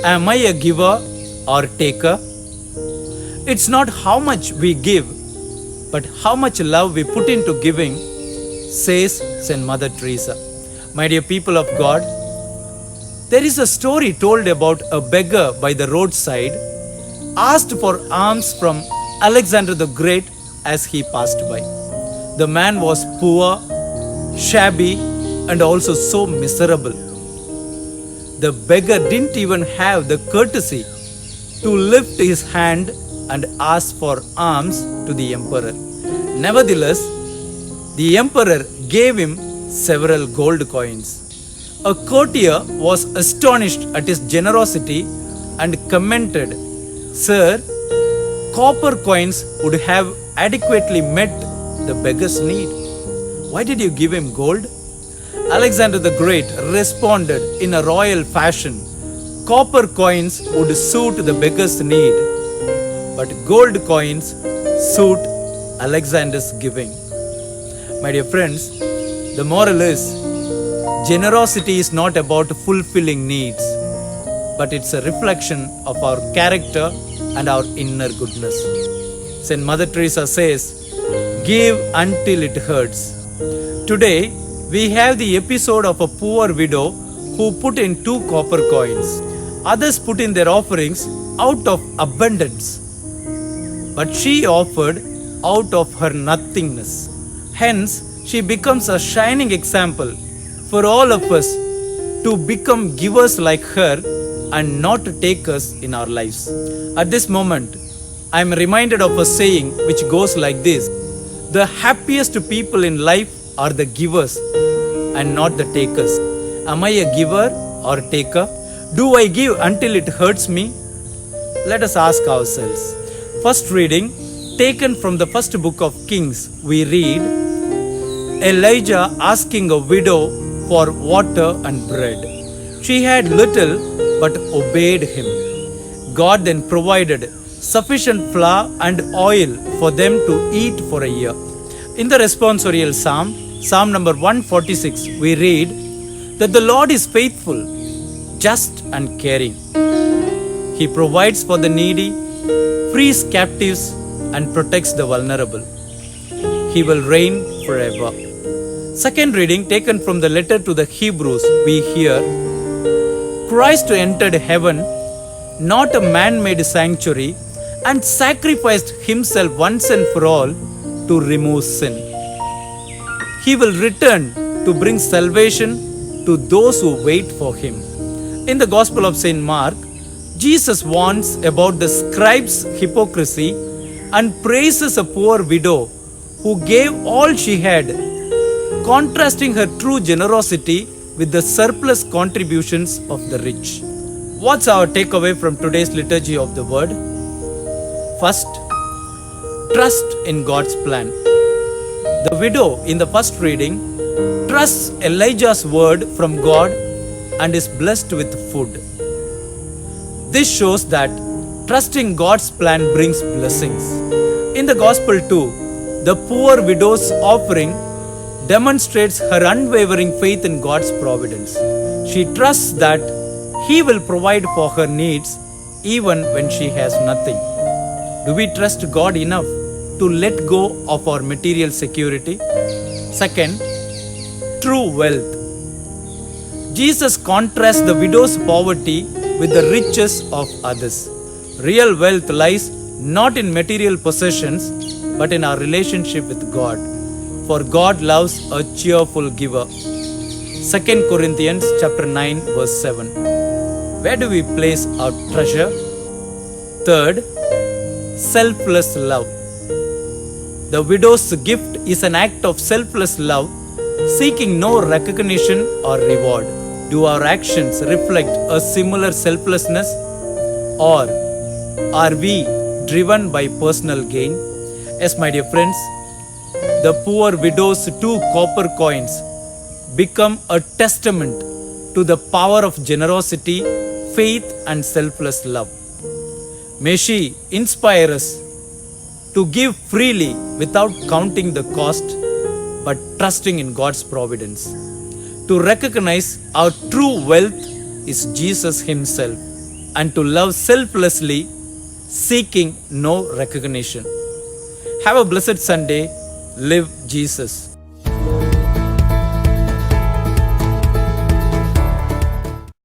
Am I a giver or taker? It's not how much we give, but how much love we put into giving, says Saint Mother Teresa. My dear people of God, there is a story told about a beggar by the roadside asked for alms from Alexander the Great as he passed by. The man was poor, shabby, and also so miserable. The beggar didn't even have the courtesy to lift his hand and ask for alms to the emperor. Nevertheless, the emperor gave him several gold coins. A courtier was astonished at his generosity and commented, "Sir, copper coins would have adequately met the beggar's need. Why did you give him gold?" Alexander the Great responded in a royal fashion, "Copper coins would suit the beggar's need, but gold coins suit Alexander's giving." My dear friends, the moral is, generosity is not about fulfilling needs, but it's a reflection of our character and our inner goodness. Saint Mother Teresa says, "Give until it hurts." Today, we have the episode of a poor widow who put in 2 copper coins. Others put in their offerings out of abundance, but she offered out of her nothingness. Hence, she becomes a shining example for all of us to become givers like her and not takers in our lives. At this moment, I am reminded of a saying which goes like this: the happiest people in life are the givers and not the takers. Am I a giver or taker? Do I give until it hurts me? Let us ask ourselves. First reading, taken from the first book of Kings, we read, Elijah asking a widow for water and bread. She had little but obeyed him. God then provided sufficient flour and oil for them to eat for a year. In the responsorial psalm, Psalm number 146, we read that the Lord is faithful, just and caring. He provides for the needy, frees captives, and protects the vulnerable. He will reign forever. Second reading, taken from the letter to the Hebrews, we hear, Christ entered heaven, not a man-made sanctuary, and sacrificed himself once and for all to remove sin. He will return to bring salvation to those who wait for him. In the Gospel of St. Mark, Jesus warns about the scribes' hypocrisy and praises a poor widow who gave all she had, contrasting her true generosity with the surplus contributions of the rich. What's our takeaway from today's liturgy of the word? First, trust in God's plan. The widow in the first reading trusts Elijah's word from God and is blessed with food. This shows that trusting God's plan brings blessings. In the Gospel too, the poor widow's offering demonstrates her unwavering faith in God's providence. She trusts that He will provide for her needs even when she has nothing. Do we trust God enough to let go of our material security? Second, true wealth. Jesus contrasts the widow's poverty with the riches of others. Real wealth lies not in material possessions, but in our relationship with God. For God loves a cheerful giver. 2 Corinthians chapter 9 verse 7. Where do we place our treasure? Third, selfless love. The widow's gift is an act of selfless love, seeking no recognition or reward. Do our actions reflect a similar selflessness, or are we driven by personal gain? Yes, my dear friends, the poor widow's 2 copper coins become a testament to the power of generosity, faith, and selfless love. May she inspire us to give freely without counting the cost, but trusting in God's providence. To recognize our true wealth is Jesus Himself. and to love selflessly, seeking no recognition. Have a blessed Sunday. Live Jesus.